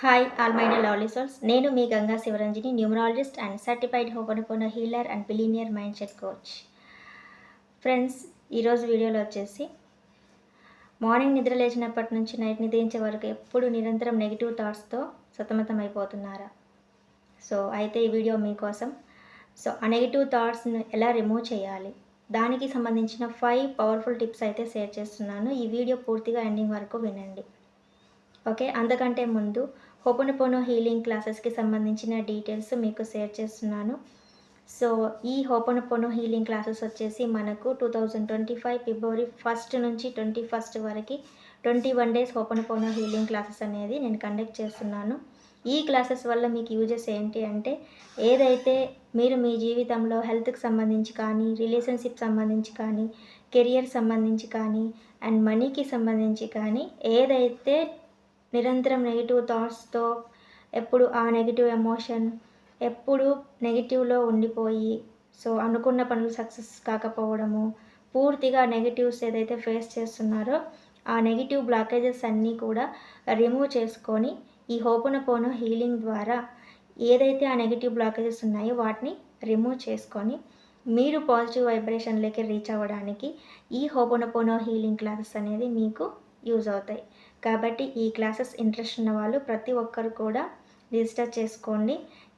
Hi all my dear lovely souls. నేను మీ Ganga Shivaranjani, numerologist and certified hooponopono healer and billionaire mindset coach. Friends, ఈరోజు వీడియోలో వచ్చేసి morning నిద్ర లేచినప్పటి నుంచి నైట్ నిద్రించే వరకు ఎప్పుడు నిరంతరం నెగిటివ్ థాట్స్తో సతమతం అయిపోతున్నారా? అయితే ఈ వీడియో మీకోసం. ఆ నెగిటివ్ థాట్స్ని ఎలా రిమూవ్ చేయాలి, దానికి సంబంధించిన 5 పవర్ఫుల్ టిప్స్ అయితే షేర్ చేస్తున్నాను. ఈ వీడియో పూర్తిగా ఎండింగ్ వరకు వినండి. ఓకే, అంతకంటే ముందు హోపనోపోనో హీలింగ్ క్లాసెస్కి సంబంధించిన డీటెయిల్స్ మీకు షేర్ చేస్తున్నాను. ఈ హోపనోపోనో హీలింగ్ క్లాసెస్ వచ్చేసి మనకు 2025 ఫిబ్రవరి 1 నుంచి 21 వరకు 21 డేస్ హోపనోపోనో హీలింగ్ క్లాసెస్ అనేది నేను కండక్ట్ చేస్తున్నాను. ఈ క్లాసెస్ వల్ల మీకు యూజెస్ ఏంటి అంటే, ఏదైతే మీరు మీ జీవితంలో హెల్త్కి సంబంధించి కానీ, రిలేషన్షిప్ సంబంధించి కానీ, కెరియర్ సంబంధించి కానీ, అండ్ మనీకి సంబంధించి కానీ, ఏదైతే నిరంతరం నెగిటివ్ థాట్స్తో ఎప్పుడు ఆ నెగిటివ్ ఎమోషన్ ఎప్పుడు నెగిటివ్లో ఉండిపోయి అనుకున్న పనులు సక్సెస్ కాకపోవడము, పూర్తిగా నెగిటివ్స్ ఏదైతే ఫేస్ చేస్తున్నారో ఆ నెగిటివ్ బ్లాకేజెస్ అన్నీ కూడా రిమూవ్ చేసుకొని ఈ హోపనోపోనో హీలింగ్ ద్వారా ఏదైతే ఆ నెగిటివ్ బ్లాకేజెస్ ఉన్నాయో వాటిని రిమూవ్ చేసుకొని మీరు పాజిటివ్ వైబ్రేషన్లోకి రీచ్ అవ్వడానికి ఈ హోపనోపోనో హీలింగ్ క్లాసెస్ అనేది మీకు యూజ్ అవుతాయి. కాబట్టి ఈ క్లాసెస్ ఇంట్రెస్ట్ ఉన్న వాళ్ళు ప్రతి ఒక్కరు కూడా రిజిస్టర్ చేసుకోండి.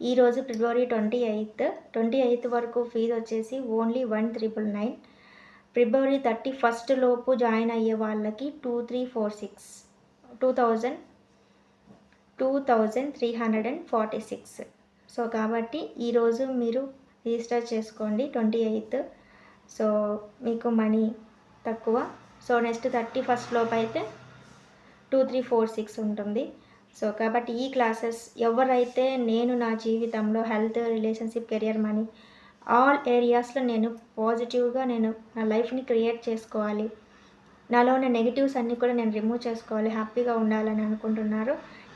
ఈరోజు ఫిబ్రవరి 28 వరకు ఫీజు వచ్చేసి ఓన్లీ 1,999. ఫిబ్రవరి 31 లోపు జాయిన్ అయ్యే వాళ్ళకి 2,346. కాబట్టి ఈరోజు మీరు రిజిస్టర్ చేసుకోండి 28. మీకు మనీ తక్కువ. నెక్స్ట్ 31 లోపు అయితే 2,346 ఉంటుంది. కాబట్టి ఈ క్లాసెస్ ఎవరైతే నేను నా జీవితంలో health, relationship, career, money all ఏరియాస్లో నేను పాజిటివ్గా నా లైఫ్ని క్రియేట్ చేసుకోవాలి, నాలో ఉన్న నెగిటివ్స్ అన్నీ కూడా నేను రిమూవ్ చేసుకోవాలి, హ్యాపీగా ఉండాలని అనుకుంటున్నారు,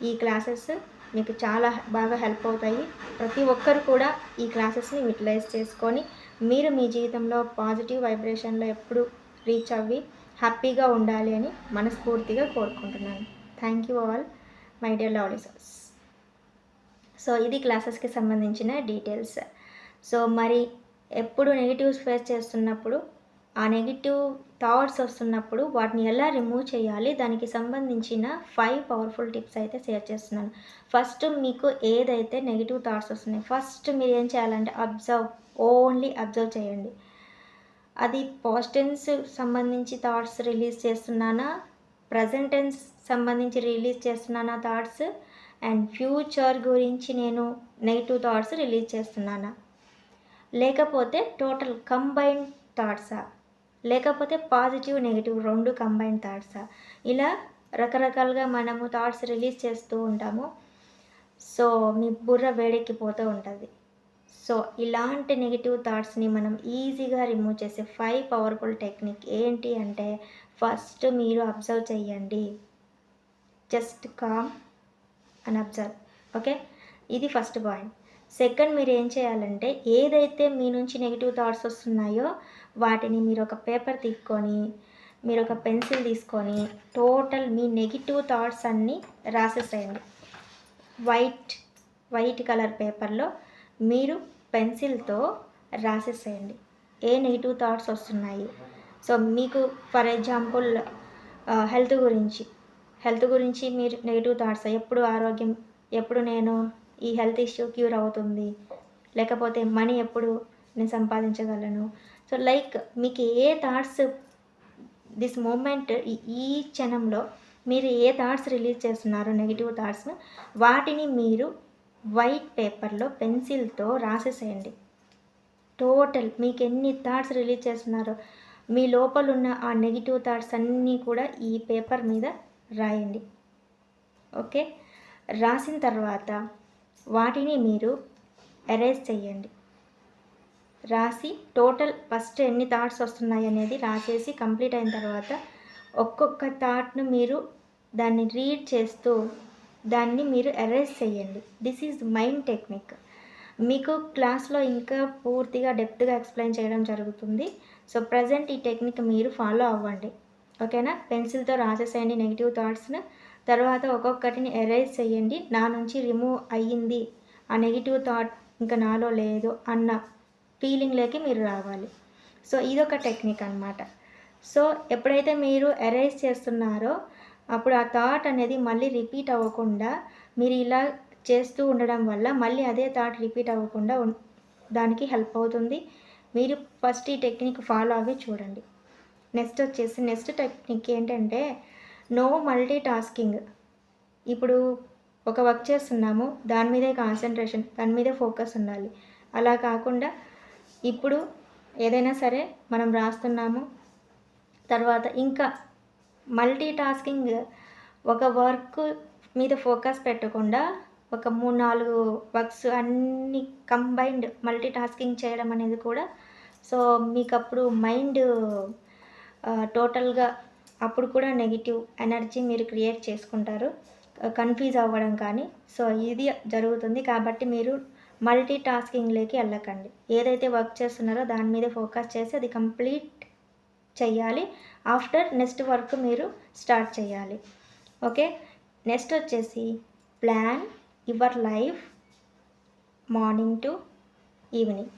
ఈ క్లాసెస్ మీకు చాలా బాగా హెల్ప్ అవుతాయి. ప్రతి ఒక్కరు కూడా ఈ క్లాసెస్ని యూటిలైజ్ చేసుకొని మీరు మీ జీవితంలో పాజిటివ్ వైబ్రేషన్లో ఎప్పుడు రీచ్ అవ్వి హ్యాపీగా ఉండాలి అని మనస్ఫూర్తిగా కోరుకుంటున్నాను. Thank you all my dear lovely souls. ఇది క్లాసెస్కి సంబంధించిన డీటెయిల్స్. మరి ఎప్పుడు నెగిటివ్స్ ఫేస్ చేస్తున్నప్పుడు, ఆ నెగిటివ్ థాట్స్ వస్తున్నప్పుడు వాటిని ఎలా రిమూవ్ చేయాలి, దానికి సంబంధించిన 5 పవర్ఫుల్ టిప్స్ అయితే షేర్ చేస్తున్నాను. ఫస్ట్, మీకు ఏదైతే నెగిటివ్ థాట్స్ వస్తున్నాయి, ఫస్ట్ మీరు ఏం చేయాలంటే ఓన్లీ అబ్జర్వ్ చేయండి. అది పాస్ట్ టెన్స్ సంబంధించి థాట్స్ రిలీజ్ చేస్తున్నానా, ప్రజెంట్ టెన్స్ సంబంధించి రిలీజ్ చేస్తున్నానా థాట్స్, అండ్ ఫ్యూచర్ గురించి నేను నెగిటివ్ థాట్స్ రిలీజ్ చేస్తున్నానా, లేకపోతే టోటల్ కంబైన్డ్ థాట్సా, లేకపోతే పాజిటివ్ నెగిటివ్ 2 కంబైన్డ్ థాట్సా, ఇలా రకరకాలుగా మనము థాట్స్ రిలీజ్ చేస్తూ ఉంటాము. మీ బుర్ర వేడెక్కిపోతూ ఉంటుంది. ఇలాంటి నెగిటివ్ థాట్స్ని మనం ఈజీగా రిమూవ్ చేసే 5 పవర్ఫుల్ టెక్నిక్ ఏంటి అంటే, ఫస్ట్ మీరు అబ్జర్వ్ చేయండి. Just com and observe. Okay, ఇది ఫస్ట్ పాయింట్. సెకండ్, మీరు ఏం చేయాలంటే, ఏదైతే మీ నుంచి నెగిటివ్ థాట్స్ వస్తున్నాయో వాటిని మీరు ఒక పేపర్ తీసుకొని, మీరు ఒక పెన్సిల్ తీసుకొని టోటల్ మీ నెగిటివ్ థాట్స్ అన్నీ రాసేసేయండి. వైట్ కలర్ పేపర్లో మీరు పెన్సిల్తో రాసేసేయండి ఏ నెగిటివ్ థాట్స్ వస్తున్నాయి. మీకు ఫర్ ఎగ్జాంపుల్ హెల్త్ గురించి మీరు నెగిటివ్ థాట్స్, ఎప్పుడు ఆరోగ్యం, ఎప్పుడు నేను ఈ హెల్త్ ఇష్యూ క్యూర్ అవుతుంది, లేకపోతే మనీ ఎప్పుడు నేను సంపాదించగలను. లైక్ మీకు ఏ థాట్స్ దిస్ మూమెంట్, ఈ క్షణంలో మీరు ఏ థాట్స్ రిలీజ్ చేస్తున్నారో నెగిటివ్ థాట్స్ను, వాటిని మీరు వైట్ పేపర్లో పెన్సిల్తో రాసేసేయండి. టోటల్ మీకు ఎన్ని థాట్స్ రిలీజ్ చేస్తున్నారో, మీ లోపల ఉన్న ఆ నెగిటివ్ థాట్స్ అన్నీ కూడా ఈ పేపర్ మీద రాయండి. ఓకే, రాసిన తర్వాత వాటిని మీరు ఎరేజ్ చేయండి. రాసి టోటల్ ఫస్ట్ ఎన్ని థాట్స్ వస్తున్నాయి అనేది రాసేసి కంప్లీట్ అయిన తర్వాత ఒక్కొక్క థాట్ను మీరు దాన్ని రీడ్ చేస్తూ దాన్ని మీరు ఎరేజ్ చేయండి. This is mind technique. మీకు క్లాస్లో ఇంకా పూర్తిగా డెప్త్గా ఎక్స్ప్లెయిన్ చేయడం జరుగుతుంది. ప్రజెంట్ ఈ టెక్నిక్ మీరు ఫాలో అవ్వండి. ఓకేనా, పెన్సిల్తో రాసేసేయండి నెగిటివ్ థాట్స్ను. తర్వాత ఒక్కొక్కటిని ఎరేజ్ చేయండి. నా నుంచి రిమూవ్ అయ్యింది, ఆ నెగిటివ్ థాట్ ఇంకా నాలో లేదు అన్న ఫీలింగ్లోకి మీరు రావాలి. సో ఇదొక టెక్నిక్ అనమాట. సో ఎప్పుడైతే మీరు ఎరేజ్ చేస్తున్నారో అప్పుడు ఆ థాట్ అనేది మళ్ళీ రిపీట్ అవ్వకుండా మీరు ఇలా చేస్తూ ఉండడం వల్ల మళ్ళీ అదే థాట్ రిపీట్ అవ్వకుండా దానికి హెల్ప్ అవుతుంది. మీరు ఫస్ట్ ఈ టెక్నిక్ ఫాలో అవి చూడండి. నెక్స్ట్ టెక్నిక్ ఏంటంటే నో మల్టీ టాస్కింగ్. ఇప్పుడు ఒక వర్క్ చేస్తున్నాము, దాని మీదే కాన్సన్ట్రేషన్, దాని మీదే ఫోకస్ ఉండాలి. అలా కాకుండా ఇప్పుడు ఏదైనా సరే మనం రాస్తున్నాము, తర్వాత ఇంకా మల్టీ టాస్కింగ్ ఒక వర్క్ మీద ఫోకస్ పెట్టకుండా ఒక 3-4 వర్క్స్ అన్నీ కంబైన్డ్ మల్టీ టాస్కింగ్ చేయడం అనేది కూడా సో మీకు అప్పుడు మైండ్ టోటల్గా అప్పుడు కూడా నెగిటివ్ ఎనర్జీ మీరు క్రియేట్ చేసుకుంటారు, కన్ఫ్యూజ్ అవ్వడం కానీ సో ఇది జరుగుతుంది. కాబట్టి మీరు మల్టీ టాస్కింగ్లోకి వెళ్ళకండి. ఏదైతే వర్క్ చేస్తున్నారో దాని మీద ఫోకస్ చేసి అది కంప్లీట్ చేయాలి. ఆఫ్టర్ నెక్స్ట్ వర్క్ మీరు స్టార్ట్ చేయాలి. ఓకే, నెక్స్ట్ వచ్చేసి plan your life morning to evening.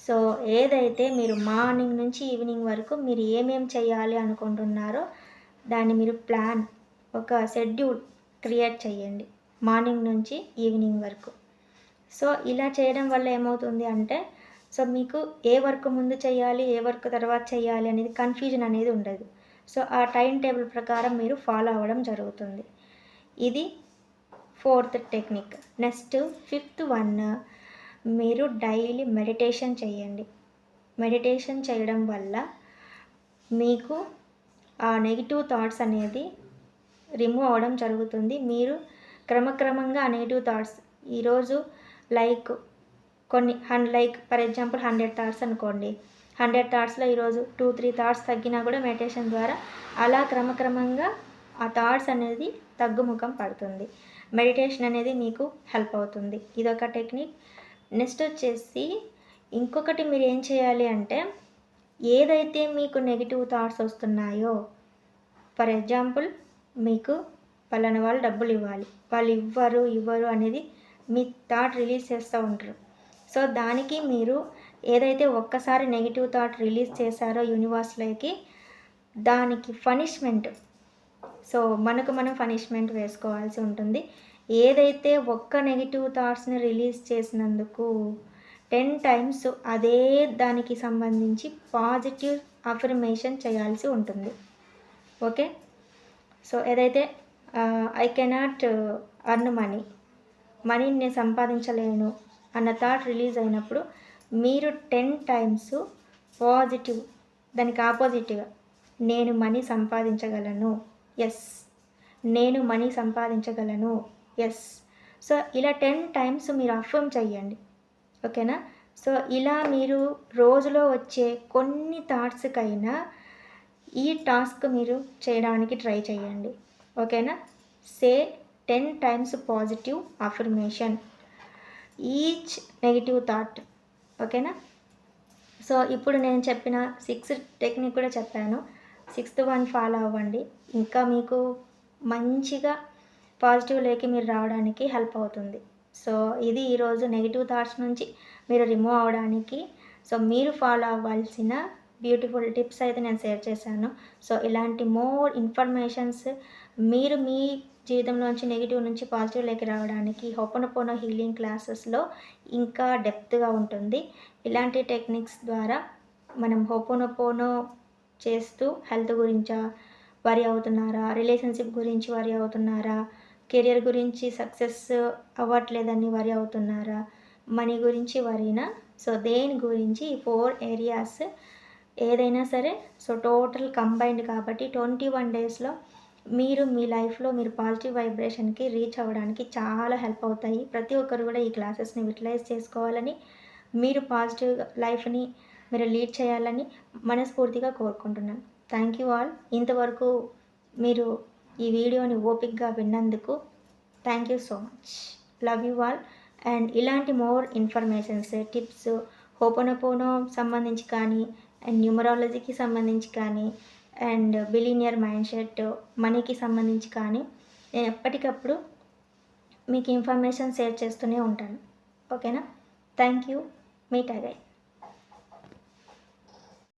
So ఏదైతే మీరు మార్నింగ్ నుంచి ఈవినింగ్ వరకు మీరు ఏమేమి చేయాలి అనుకుంటున్నారో దాన్ని మీరు ప్లాన్, ఒక షెడ్యూల్ క్రియేట్ చేయండి మార్నింగ్ నుంచి ఈవినింగ్ వరకు. సో ఇలా చేయడం వల్ల ఏమవుతుంది అంటే సో మీకు ఏ వర్క్ ముందు చేయాలి, ఏ వర్క్ తర్వాత చేయాలి అనేది కన్ఫ్యూజన్ అనేది ఉండదు. సో ఆ టైం టేబుల్ ప్రకారం మీరు ఫాలో అవ్వడం జరుగుతుంది. ఇది 4th technique. Next 5th one, మీరు డైలీ మెడిటేషన్ చేయండి. మెడిటేషన్ చేయడం వల్ల మీకు ఆ నెగిటివ్ థాట్స్ అనేది రిమూవ్ అవ్వడం జరుగుతుంది. మీరు క్రమక్రమంగా ఆ నెగిటివ్ థాట్స్ ఈరోజు లైక్ ఫర్ ఎగ్జాంపుల్ 100 థాట్స్ అనుకోండి, 100 థాట్స్లో ఈరోజు 2-3 థాట్స్ తగ్గినా కూడా మెడిటేషన్ ద్వారా అలా క్రమక్రమంగా ఆ థాట్స్ అనేది తగ్గుముఖం పడుతుంది. మెడిటేషన్ అనేది మీకు హెల్ప్ అవుతుంది. ఇదొక టెక్నిక్. నెక్స్ట్ వచ్చేసి ఇంకొకటి మీరు ఏం చేయాలి అంటే ఏదైతే మీకు నెగిటివ్ థాట్స్ వస్తున్నాయో, ఫర్ ఎగ్జాంపుల్ మీకు పలానా వాళ్ళు డబ్బులు ఇవ్వాలి, వాళ్ళు ఇవ్వరు అనేది మీ థాట్ రిలీజ్ చేస్తూ ఉంటారు. సో దానికి మీరు ఏదైతే ఒక్కసారి నెగిటివ్ థాట్ రిలీజ్ చేశారో యూనివర్స్లోకి, దానికి పనిష్మెంట్, సో మనకు మనం పనిష్మెంట్ వేసుకోవాల్సి ఉంటుంది. ఏదైతే ఒక్క నెగిటివ్ థాట్స్ని రిలీజ్ చేసినందుకు 10 టైమ్స్ అదే దానికి సంబంధించి పాజిటివ్ అఫర్మేషన్ చేయాల్సి ఉంటుంది. ఓకే, సో ఏదైతే ఐ కెనాట్ అర్న్ మనీని నేను సంపాదించలేను అన్న థాట్ రిలీజ్ అయినప్పుడు మీరు 10 టైమ్స్ పాజిటివ్, దానికి ఆపోజిట్గా నేను మనీ సంపాదించగలను, ఎస్, నేను మనీ సంపాదించగలను, ఎస్. సో ఇలా 10 టైమ్స్ మీరు అఫర్మ్ చేయండి. ఓకేనా? సో ఇలా మీరు రోజులో వచ్చే కొన్ని థాట్స్కైనా ఈ టాస్క్ మీరు చేయడానికి ట్రై చేయండి. ఓకేనా? సే 10 times positive affirmation each negative thought. ఓకేనా? సో ఇప్పుడు నేను చెప్పిన 6 టెక్నిక్ కూడా చెప్పాను. 6th వన్ ఫాలో అవ్వండి. ఇంకా మీకు మంచిగా పాజిటివ్లోకి మీరు రావడానికి హెల్ప్ అవుతుంది. సో ఇది ఈరోజు నెగిటివ్ థాట్స్ నుంచి మీరు రిమూవ్ అవ్వడానికి సో మీరు ఫాలో అవ్వాల్సిన బ్యూటిఫుల్ టిప్స్ అయితే నేను షేర్ చేశాను. సో ఇలాంటి మోర్ ఇన్ఫర్మేషన్స్ మీరు మీ జీవితంలోంచి నెగిటివ్ నుంచి పాజిటివ్లోకి రావడానికి హోపోనోపోనో హీలింగ్ క్లాసెస్లో ఇంకా డెప్త్గా ఉంటుంది. ఇలాంటి టెక్నిక్స్ ద్వారా మనం హోపోనోపోనో చేస్తూ హెల్త్ గురించా వరి అవుతున్నారా, రిలేషన్షిప్ గురించి వరి అవుతున్నారా, కెరియర్ గురించి సక్సెస్ అవ్వట్లేదని వరి అవుతున్నారా, మనీ గురించి వరినా, సో దేని గురించి 4 ఏరియాస్ ఏదైనా సరే సో టోటల్ కంబైన్డ్ కాబట్టి 21 డేస్లో మీరు మీ లైఫ్లో మీరు పాజిటివ్ వైబ్రేషన్కి రీచ్ అవ్వడానికి చాలా హెల్ప్ అవుతాయి. ప్రతి ఒక్కరు కూడా ఈ క్లాసెస్ని యూటిలైజ్ చేసుకోవాలని, మీరు పాజిటివ్ లైఫ్ని మీరు లీడ్ చేయాలని మనస్ఫూర్తిగా కోరుకుంటున్నాను. Thank you all. ఇంతవరకు మీరు ఈ వీడియోని ఓపిక్గా విన్నందుకు thank you so much. Love you all. And ఇలాంటి మోర్ ఇన్ఫర్మేషన్స్, టిప్స్ హోపోనోపోనో సంబంధించి కానీ, అండ్ న్యూమరాలజీకి సంబంధించి కానీ, అండ్ బిలీనియర్ మైండ్ సెట్, మనీకి సంబంధించి కానీ నేను ఎప్పటికప్పుడు మీకు ఇన్ఫర్మేషన్ షేర్ చేస్తూనే ఉంటాను. ఓకేనా? Thank you. Me tiger.